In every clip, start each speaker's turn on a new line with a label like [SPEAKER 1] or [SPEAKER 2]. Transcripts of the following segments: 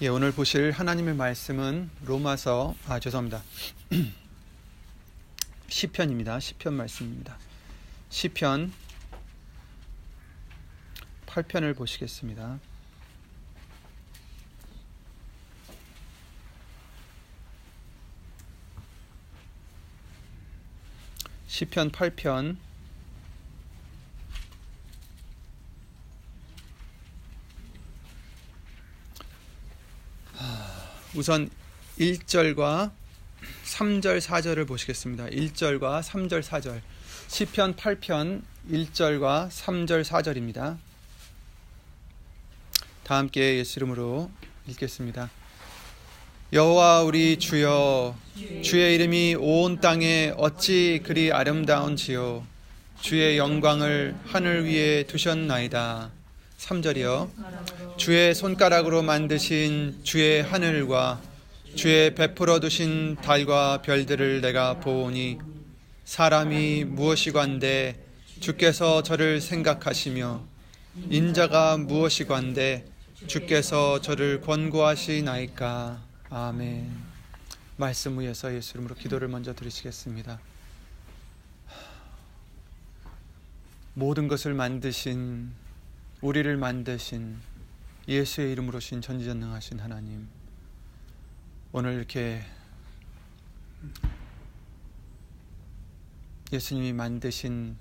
[SPEAKER 1] 오늘 보실 하나님의 말씀은 시편입니다. 시편 말씀입니다. 시편 8편을 보시겠습니다. 시편 8편 우선 1절과 3절 4절을 보시겠습니다. 1절과 3절 4절 시편 8편 1절과 3절 4절입니다. 다 함께 예수 이름으로 읽겠습니다. 여호와 우리 주여, 주의 이름이 온 땅에 어찌 그리 아름다운지요. 주의 영광을 하늘 위에 두셨나이다. 3절이요. 주의 손가락으로 만드신 주의 하늘과 주의 베풀어 두신 달과 별들을 내가 보오니 사람이 무엇이관데 주께서 저를 생각하시며 인자가 무엇이관데 주께서 저를 권고하시나이까. 아멘. 말씀 위에서 예수 이름으로 기도를 먼저 드리시겠습니다. 모든 것을 만드신, 우리를 만드신 예수의 이름으로 신 전지전능하신 하나님, 오늘 이렇게 예수님이 만드신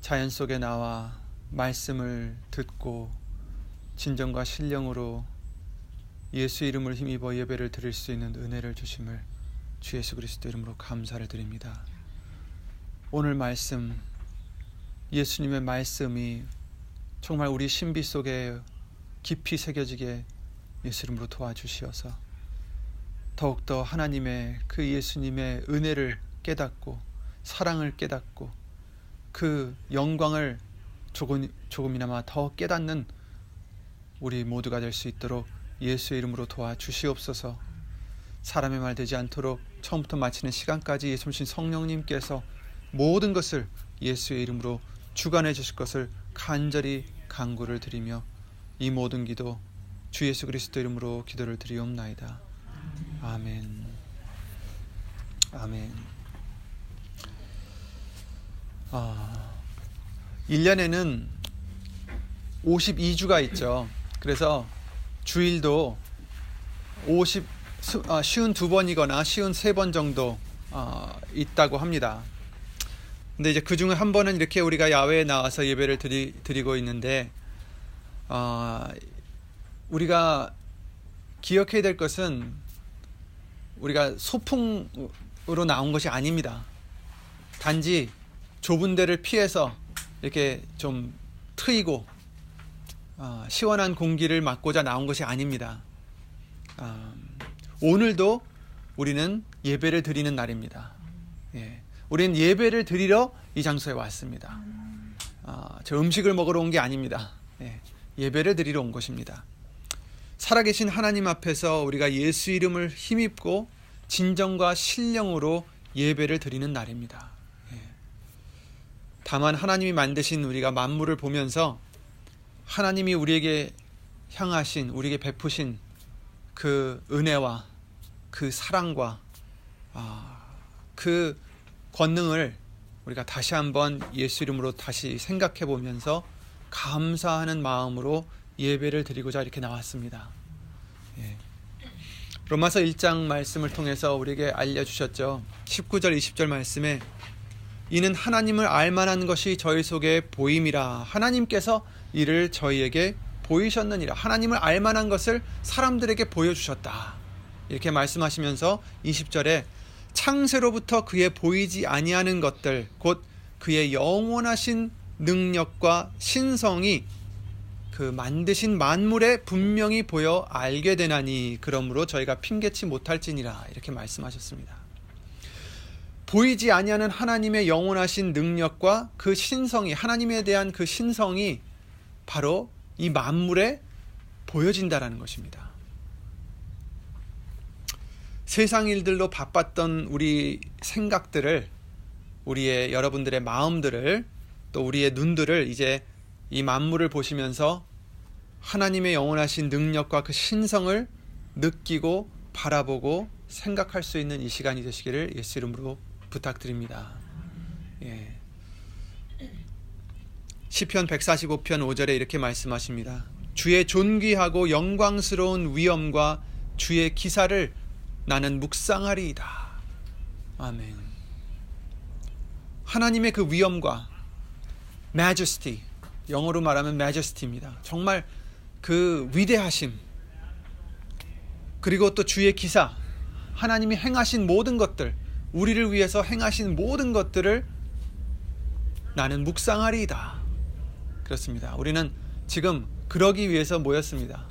[SPEAKER 1] 자연 속에 나와 말씀을 듣고 진정과 신령으로 예수 이름을 힘입어 예배를 드릴 수 있는 은혜를 주심을 주 예수 그리스도 이름으로 감사를 드립니다. 오늘 말씀, 예수님의 말씀이 정말 우리 신비 속에 깊이 새겨지게 예수 이름으로 도와주시어서 더욱더 하나님의 그 예수님의 은혜를 깨닫고 사랑을 깨닫고 그 영광을 조금이나마 더 깨닫는 우리 모두가 될 수 있도록 예수의 이름으로 도와주시옵소서. 사람의 말 되지 않도록 처음부터 마치는 시간까지 예수님 성령님께서 모든 것을 예수의 이름으로 주관해 주실 것을 간절히 간구를 드리며 이 모든 기도 주 예수 그리스도 이름으로 기도를 드리옵나이다. 아멘. 아멘. 1년에는 52주가 있죠. 그래서 주일도 52번이거나 53번 정도 있다고 합니다. 근데 이제 그 중에 한 번은 이렇게 우리가 야외에 나와서 예배를 드리고 있는데, 우리가 기억해야 될 것은 우리가 소풍으로 나온 것이 아닙니다. 단지 좁은 데를 피해서 이렇게 좀 트이고 시원한 공기를 맞고자 나온 것이 아닙니다. 오늘도 우리는 예배를 드리는 날입니다. 우리는 예배를 드리러 이 장소에 왔습니다. 저 음식을 먹으러 온 게 아닙니다. 예배를 드리러 온 것입니다. 살아계신 하나님 앞에서 우리가 예수 이름을 힘입고 진정과 신령으로 예배를 드리는 날입니다. 다만 하나님이 만드신 우리가 만물을 보면서 하나님이 우리에게 향하신, 우리에게 베푸신 그 은혜와 그 사랑과 그 권능을 우리가 다시 한번 예수 이름으로 다시 생각해 보면서 감사하는 마음으로 예배를 드리고자 이렇게 나왔습니다. 로마서 1장 말씀을 통해서 우리에게 알려주셨죠. 19절 20절 말씀에 이는 하나님을 알만한 것이 저희 속에 보임이라. 하나님께서 이를 저희에게 보이셨느니라. 하나님을 알만한 것을 사람들에게 보여주셨다. 이렇게 말씀하시면서 20절에 창세로부터 그의 보이지 아니하는 것들 곧 그의 영원하신 능력과 신성이 그 만드신 만물에 분명히 보여 알게 되나니 그러므로 저희가 핑계치 못할지니라. 이렇게 말씀하셨습니다. 보이지 아니하는 하나님의 영원하신 능력과 그 신성이, 하나님에 대한 그 신성이 바로 이 만물에 보여진다라는 것입니다. 세상 일들로 바빴던 우리 생각들을, 우리의 여러분들의 마음들을, 또 우리의 눈들을 이제 이 만물을 보시면서 하나님의 영원하신 능력과 그 신성을 느끼고 바라보고 생각할 수 있는 이 시간이 되시기를 예수 이름으로 부탁드립니다. 예. 시편 145편 5절에 이렇게 말씀하십니다. 주의 존귀하고 영광스러운 위엄과 주의 기사를 나는 묵상하리이다. 아멘. 하나님의 그 위엄과 majesty, 영어로 말하면 majesty입니다. 정말 그 위대하심, 그리고 또 주의 기사, 하나님이 행하신 모든 것들, 우리를 위해서 행하신 모든 것들을 나는 묵상하리이다. 그렇습니다. 우리는 지금 그러기 위해서 모였습니다.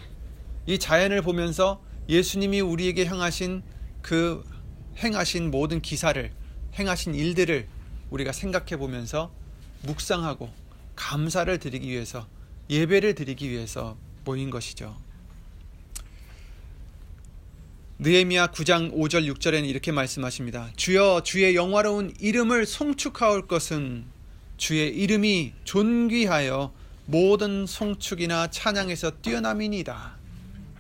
[SPEAKER 1] 이 자연을 보면서 예수님이 우리에게 행하신 모든 기사를, 행하신 일들을 우리가 생각해 보면서 묵상하고 감사를 드리기 위해서, 예배를 드리기 위해서 모인 것이죠. 느헤미야 9장 5절 6절에는 이렇게 말씀하십니다. 주여, 주의 영화로운 이름을 송축하올 것은 주의 이름이 존귀하여 모든 송축이나 찬양에서 뛰어남이니이다.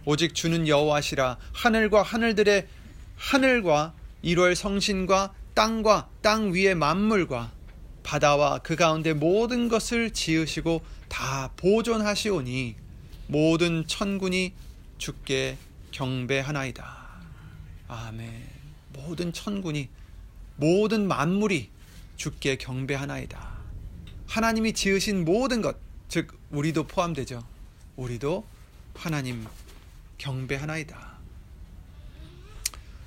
[SPEAKER 1] 오직 주는 여호와시라. 하늘과 일월 성신과 땅과 땅 위의 만물과 바다와 그 가운데 모든 것을 지으시고 다 보존하시오니 모든 천군이 주께 경배하나이다. 아멘. 모든 천군이, 모든 만물이 주께 경배하나이다. 하나님이 지으신 모든 것, 즉 우리도 포함되죠. 우리도 하나님 경배하나이다.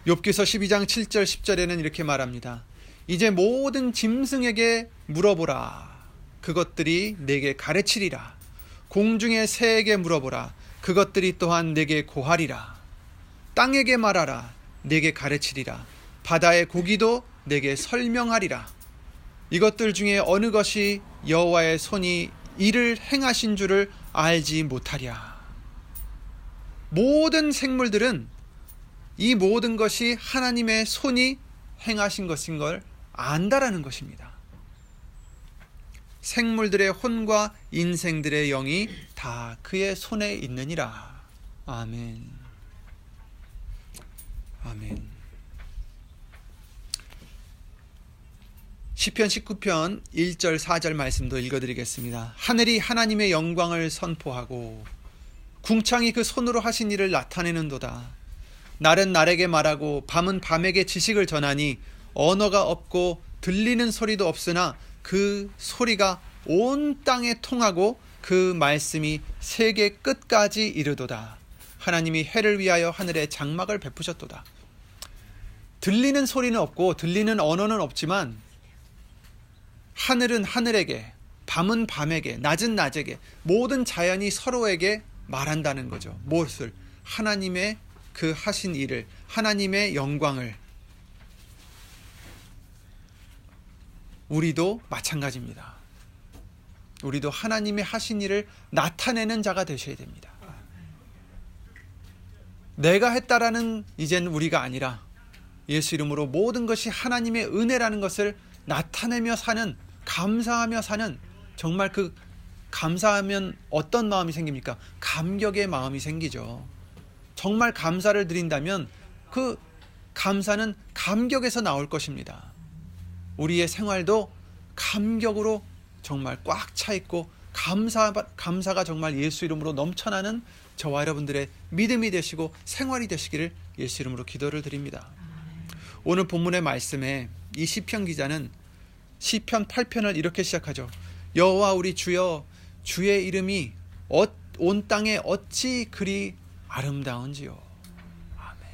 [SPEAKER 1] 욥기서 12장 7절 10절에는 이렇게 말합니다. 이제 모든 짐승에게 물어보라. 그것들이 내게 가르치리라. 공중의 새에게 물어보라. 그것들이 또한 내게 고하리라. 땅에게 말하라. 내게 가르치리라. 바다의 고기도 내게 설명하리라. 이것들 중에 어느 것이 여호와의 손이 이를 행하신 줄을 알지 못하랴. 모든 생물들은 이 모든 것이 하나님의 손이 행하신 것인 걸 안다라는 것입니다. 생물들의 혼과 인생들의 영이 다 그의 손에 있느니라. 아멘. 아멘. 시편 19편 1절 4절 말씀도 읽어드리겠습니다. 하늘이 하나님의 영광을 선포하고 궁창이 그 손으로 하신 일을 나타내는도다. 날은 날에게 말하고 밤은 밤에게 지식을 전하니 언어가 없고 들리는 소리도 없으나 그 소리가 온 땅에 통하고 그 말씀이 세계 끝까지 이르도다. 하나님이 해를 위하여 하늘에 장막을 베푸셨도다. 들리는 소리는 없고 들리는 언어는 없지만 하늘은 하늘에게, 밤은 밤에게, 낮은 낮에게, 모든 자연이 서로에게 말한다는 거죠. 무엇을? 하나님의 그 하신 일을, 하나님의 영광을. 우리도 마찬가지입니다. 우리도 하나님의 하신 일을 나타내는 자가 되셔야 됩니다. 내가 했다라는 이제는 우리가 아니라 예수 이름으로 모든 것이 하나님의 은혜라는 것을 나타내며 사는, 감사하며 사는, 정말 그 감사하면 어떤 마음이 생깁니까? 감격의 마음이 생기죠. 정말 감사를 드린다면 그 감사는 감격에서 나올 것입니다. 우리의 생활도 감격으로 정말 꽉 차 있고 감사가 정말 예수 이름으로 넘쳐나는 저와 여러분들의 믿음이 되시고 생활이 되시기를 예수 이름으로 기도를 드립니다. 오늘 본문의 말씀에 이 시편 기자는 시편 8편을 이렇게 시작하죠. 여호와 우리 주여, 주의 이름이 온 땅에 어찌 그리 아름다운지요. 아멘.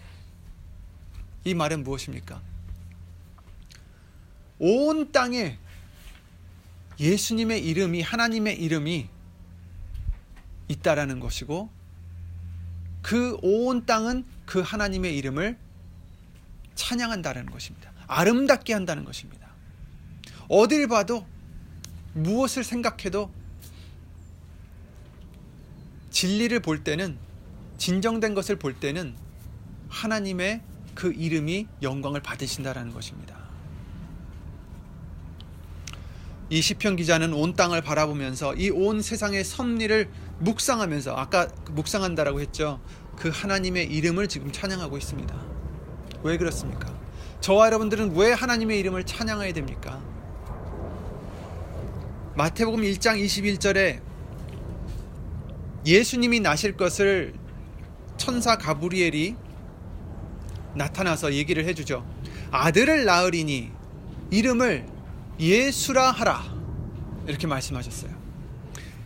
[SPEAKER 1] 이 말은 무엇입니까? 온 땅에 예수님의 이름이, 하나님의 이름이 있다라는 것이고 그 온 땅은 그 하나님의 이름을 찬양한다는 것입니다. 아름답게 한다는 것입니다. 어딜 봐도 무엇을 생각해도 진리를 볼 때는, 진정된 것을 볼 때는 하나님의 그 이름이 영광을 받으신다라는 것입니다. 이 시편 기자는 온 땅을 바라보면서 이 온 세상의 섭리를 묵상하면서, 아까 묵상한다라고 했죠. 그 하나님의 이름을 지금 찬양하고 있습니다. 왜 그렇습니까? 저와 여러분들은 왜 하나님의 이름을 찬양해야 됩니까? 마태복음 1장 21절에 예수님이 나실 것을 천사 가브리엘이 나타나서 얘기를 해주죠. 아들을 낳으리니 이름을 예수라 하라, 이렇게 말씀하셨어요.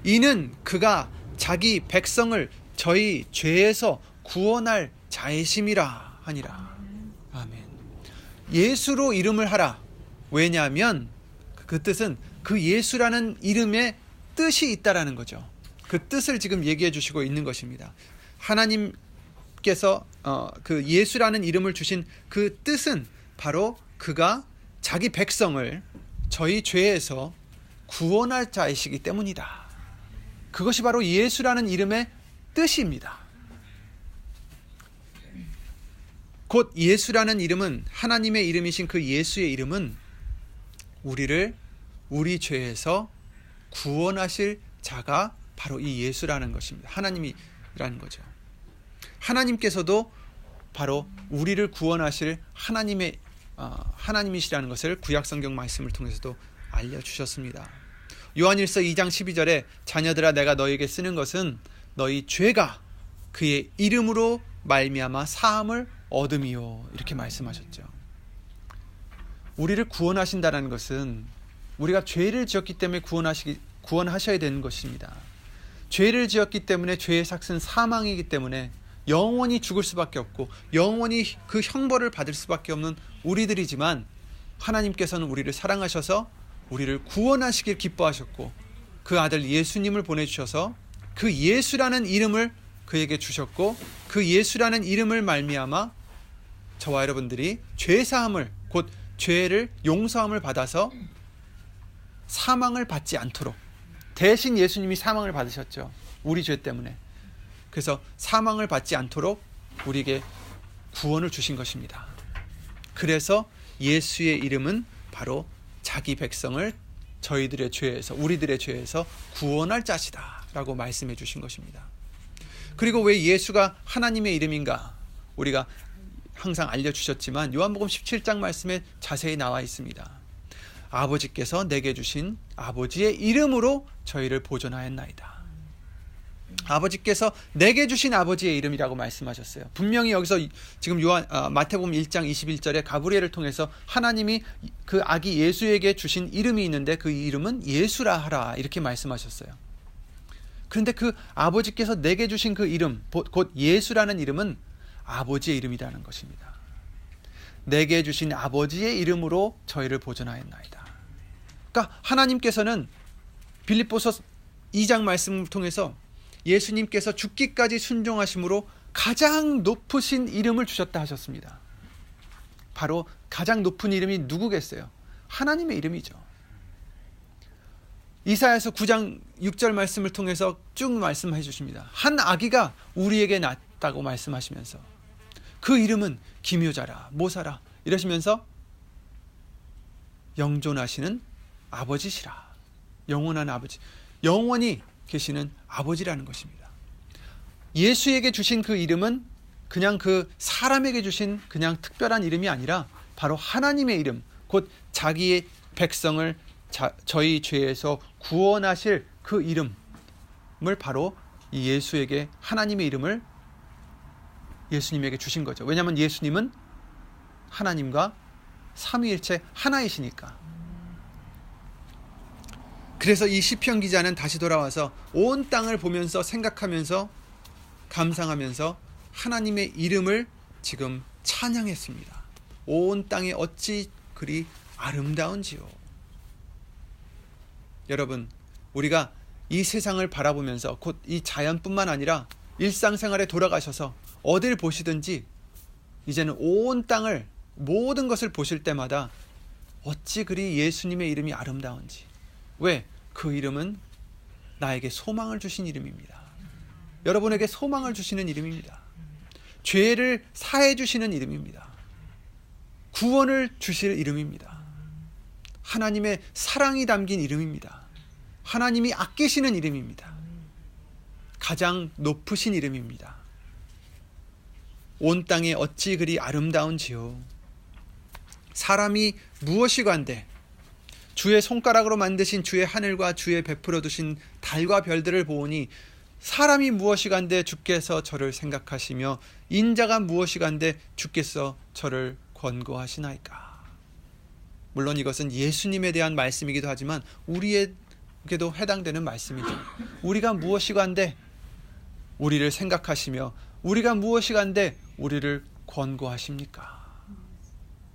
[SPEAKER 1] 이는 그가 자기 백성을 저희 죄에서 구원할 자이심이라 하니라. 아멘. 예수로 이름을 하라. 왜냐하면 그 뜻은 그 예수라는 이름에 뜻이 있다라는 거죠. 그 뜻을 지금 얘기해 주시고 있는 것입니다. 하나님께서 그 예수라는 이름을 주신 그 뜻은 바로 그가 자기 백성을 저희 죄에서 구원할 자이시기 때문이다. 그것이 바로 예수라는 이름의 뜻입니다. 곧 예수라는 이름은, 하나님의 이름이신 그 예수의 이름은 우리를 우리 죄에서 구원하실 자가 바로 이 예수라는 것입니다. 하나님이라는 거죠. 하나님께서도 바로 우리를 구원하실 하나님이시라는 것을 구약성경 말씀을 통해서도 알려주셨습니다. 요한일서 2장 12절에 자녀들아 내가 너희에게 쓰는 것은 너희 죄가 그의 이름으로 말미암아 사함을 얻음이요, 이렇게 말씀하셨죠. 우리를 구원하신다는 것은 우리가 죄를 지었기 때문에 구원하셔야 되는 것입니다. 죄를 지었기 때문에 죄의 삭은 사망이기 때문에 영원히 죽을 수밖에 없고 영원히 그 형벌을 받을 수밖에 없는 우리들이지만, 하나님께서는 우리를 사랑하셔서 우리를 구원하시길 기뻐하셨고 그 아들 예수님을 보내주셔서 그 예수라는 이름을 그에게 주셨고, 그 예수라는 이름을 말미암아 저와 여러분들이 죄사함을, 곧 죄를 용서함을 받아서 사망을 받지 않도록, 대신 예수님이 사망을 받으셨죠. 우리 죄 때문에. 그래서 사망을 받지 않도록 우리에게 구원을 주신 것입니다. 그래서 예수의 이름은 바로 자기 백성을 저희들의 죄에서, 우리들의 죄에서 구원할 자시다 라고 말씀해 주신 것입니다. 그리고 왜 예수가 하나님의 이름인가? 우리가 항상 알려주셨지만 요한복음 17장 말씀에 자세히 나와 있습니다. 아버지께서 내게 주신 아버지의 이름으로 저희를 보존하였나이다. 아버지께서 내게 주신 아버지의 이름이라고 말씀하셨어요. 분명히 여기서 지금 마태복음 1장 21절에 가브리엘을 통해서 하나님이 그 아기 예수에게 주신 이름이 있는데 그 이름은 예수라 하라, 이렇게 말씀하셨어요. 그런데 그 아버지께서 내게 주신 그 이름, 곧 예수라는 이름은 아버지의 이름이라는 것입니다. 내게 주신 아버지의 이름으로 저희를 보존하였나이다. 그러니까 하나님께서는 빌립보서 2장 말씀을 통해서 예수님께서 죽기까지 순종하심으로 가장 높으신 이름을 주셨다 하셨습니다. 바로 가장 높은 이름이 누구겠어요? 하나님의 이름이죠. 이사야서 9장 6절 말씀을 통해서 쭉 말씀해 주십니다. 한 아기가 우리에게 낳았다고 말씀하시면서 그 이름은 기묘자라 모사라 이러시면서 영존하시는 아버지시라, 영원한 아버지, 영원히 계시는 아버지라는 것입니다. 예수에게 주신 그 이름은 그냥 그 사람에게 주신 그냥 특별한 이름이 아니라 바로 하나님의 이름, 곧 자기의 백성을 저희 죄에서 구원하실 그 이름을 바로 이 예수에게, 하나님의 이름을 예수님에게 주신 거죠. 왜냐하면 예수님은 하나님과 삼위일체 하나이시니까. 그래서 이 시편 기자는 다시 돌아와서 온 땅을 보면서 생각하면서 감상하면서 하나님의 이름을 지금 찬양했습니다. 온 땅이 어찌 그리 아름다운지요. 여러분, 우리가 이 세상을 바라보면서 곧 이 자연뿐만 아니라 일상생활에 돌아가셔서 어딜 보시든지 이제는 온 땅을, 모든 것을 보실 때마다 어찌 그리 예수님의 이름이 아름다운지. 왜? 그 이름은 나에게 소망을 주신 이름입니다. 여러분에게 소망을 주시는 이름입니다. 죄를 사해 주시는 이름입니다. 구원을 주실 이름입니다. 하나님의 사랑이 담긴 이름입니다. 하나님이 아끼시는 이름입니다. 가장 높으신 이름입니다. 온 땅에 어찌 그리 아름다운지요. 사람이 무엇이간데 주의 손가락으로 만드신 주의 하늘과 주의 베풀어 두신 달과 별들을 보오니 사람이 무엇이간데 주께서 저를 생각하시며 인자가 무엇이간데 주께서 저를 권고하시나이까. 물론 이것은 예수님에 대한 말씀이기도 하지만 우리에게도 해당되는 말씀이죠. 우리가 무엇이간데 우리를 생각하시며 우리가 무엇이간데 우리를 권고하십니까?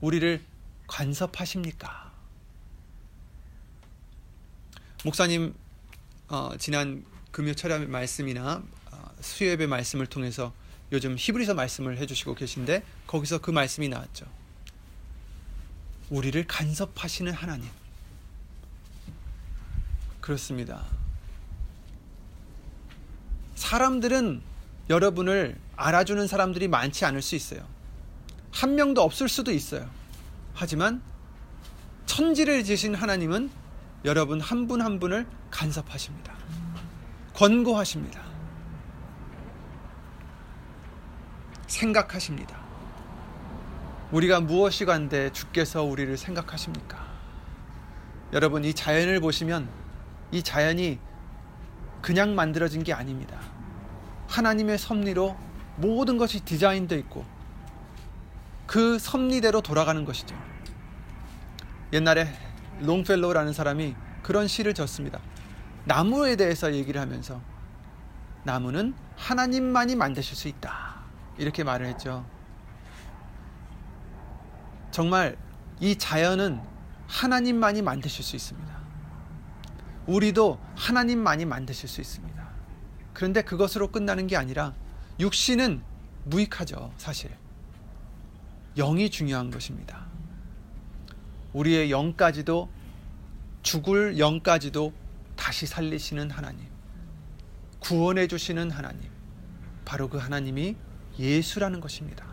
[SPEAKER 1] 우리를 간섭하십니까? 목사님 지난 금요 철야 말씀이나 수요예배 말씀을 통해서 요즘 히브리서 말씀을 해주시고 계신데 거기서 그 말씀이 나왔죠. 우리를 간섭하시는 하나님. 그렇습니다. 사람들은 여러분을 알아주는 사람들이 많지 않을 수 있어요. 한 명도 없을 수도 있어요. 하지만 천지를 지으신 하나님은 여러분 한 분 한 분을 간섭하십니다. 권고하십니다. 생각하십니다. 우리가 무엇이간데 주께서 우리를 생각하십니까? 여러분, 이 자연을 보시면 이 자연이 그냥 만들어진 게 아닙니다. 하나님의 섭리로 모든 것이 디자인되어 있고 그 섭리대로 돌아가는 것이죠. 옛날에 롱펠로우라는 사람이 그런 시를 졌습니다. 나무에 대해서 얘기를 하면서 나무는 하나님만이 만드실 수 있다, 이렇게 말을 했죠. 정말 이 자연은 하나님만이 만드실 수 있습니다. 우리도 하나님만이 만드실 수 있습니다. 그런데 그것으로 끝나는 게 아니라 육신은 무익하죠. 사실 영이 중요한 것입니다. 우리의 영까지도, 죽을 영까지도 다시 살리시는 하나님, 구원해 주시는 하나님, 바로 그 하나님이 예수라는 것입니다.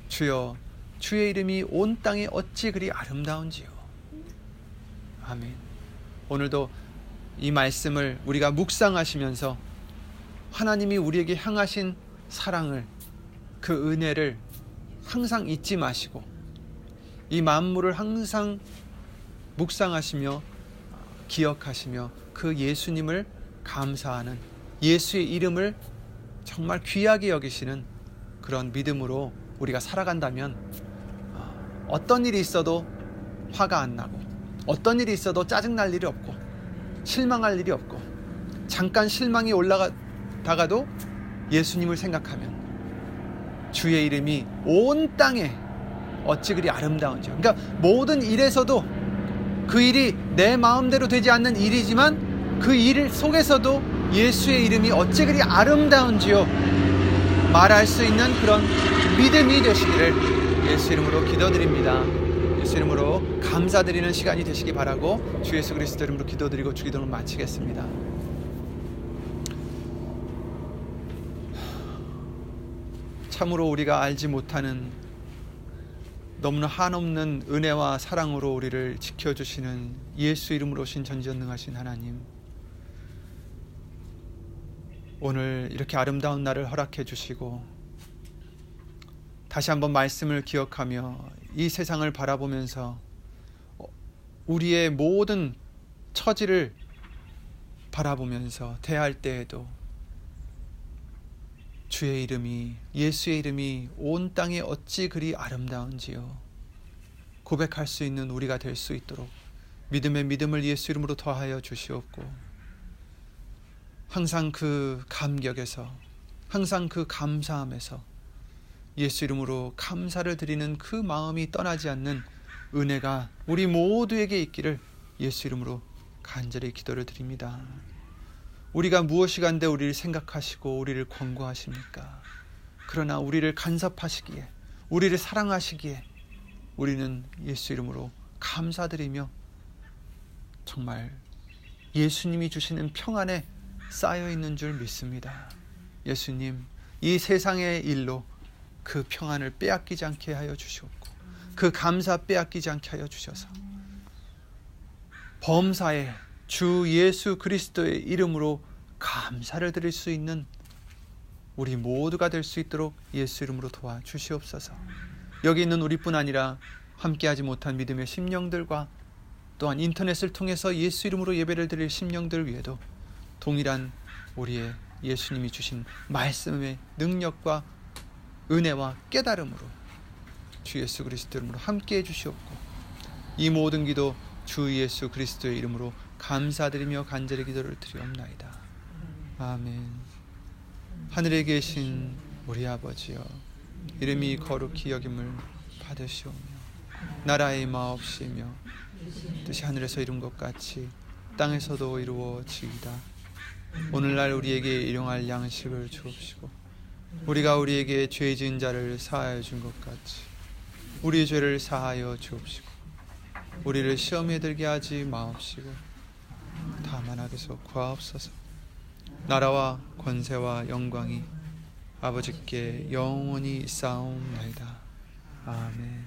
[SPEAKER 1] 주여, 주의 이름이 온 땅에 어찌 그리 아름다운지요. 아멘. 오늘도 이 말씀을 우리가 묵상하시면서 하나님이 우리에게 향하신 사랑을, 그 은혜를 항상 잊지 마시고 이 만물을 항상 묵상하시며 기억하시며 그 예수님을 감사하는, 예수의 이름을 정말 귀하게 여기시는 그런 믿음으로 우리가 살아간다면 어떤 일이 있어도 화가 안 나고, 어떤 일이 있어도 짜증날 일이 없고, 실망할 일이 없고, 잠깐 실망이 올라가다가도 예수님을 생각하면 주의 이름이 온 땅에 어찌 그리 아름다운지. 그러니까 모든 일에서도 그 일이 내 마음대로 되지 않는 일이지만 그 일 속에서도 예수의 이름이 어찌 그리 아름다운지요 말할 수 있는 그런 믿음이 되시기를 예수 이름으로 기도드립니다. 예수 이름으로 감사드리는 시간이 되시기 바라고 주 예수 그리스도 이름으로 기도드리고 주기도를 마치겠습니다. 참으로 우리가 알지 못하는 너무나 한없는 은혜와 사랑으로 우리를 지켜주시는 예수 이름으로 오신 전지전능하신 하나님, 오늘 이렇게 아름다운 날을 허락해 주시고 다시 한번 말씀을 기억하며 이 세상을 바라보면서 우리의 모든 처지를 바라보면서 대할 때에도 주의 이름이, 예수의 이름이 온 땅에 어찌 그리 아름다운지요 고백할 수 있는 우리가 될 수 있도록 믿음의 믿음을 예수 이름으로 더하여 주시옵고, 항상 그 감격에서, 항상 그 감사함에서 예수 이름으로 감사를 드리는 그 마음이 떠나지 않는 은혜가 우리 모두에게 있기를 예수 이름으로 간절히 기도를 드립니다. 우리가 무엇이간데 우리를 생각하시고 우리를 권고하십니까? 그러나 우리를 간섭하시기에, 우리를 사랑하시기에 우리는 예수 이름으로 감사드리며 정말 예수님이 주시는 평안에 쌓여있는 줄 믿습니다. 예수님, 이 세상의 일로 그 평안을 빼앗기지 않게 하여 주시옵고 그 감사 빼앗기지 않게 하여 주셔서 범사에 주 예수 그리스도의 이름으로 감사를 드릴 수 있는 우리 모두가 될 수 있도록 예수 이름으로 도와주시옵소서. 여기 있는 우리뿐 아니라 함께하지 못한 믿음의 심령들과 또한 인터넷을 통해서 예수 이름으로 예배를 드릴 심령들 위에도 동일한 우리의 예수님이 주신 말씀의 능력과 은혜와 깨달음으로 주 예수 그리스도 이름으로 함께해 주시옵고, 이 모든 기도 주 예수 그리스도의 이름으로 감사드리며 간절히 기도를 드리옵나이다. 아멘. 하늘에 계신 우리 아버지여, 이름이 거룩히 여김을 받으시오며 나라의 마옵시며 뜻이 하늘에서 이룬 것 같이 땅에서도 이루어지이다. 오늘날 우리에게 일용할 양식을 주옵시고, 우리가 우리에게 죄 지은 자를 사하여 준 것 같이 우리 죄를 사하여 주옵시고, 우리를 시험에 들게 하지 마옵시고 다만 악에서 구하옵소서. 나라와 권세와 영광이 아버지께 영원히 있사옵나이다. 아멘.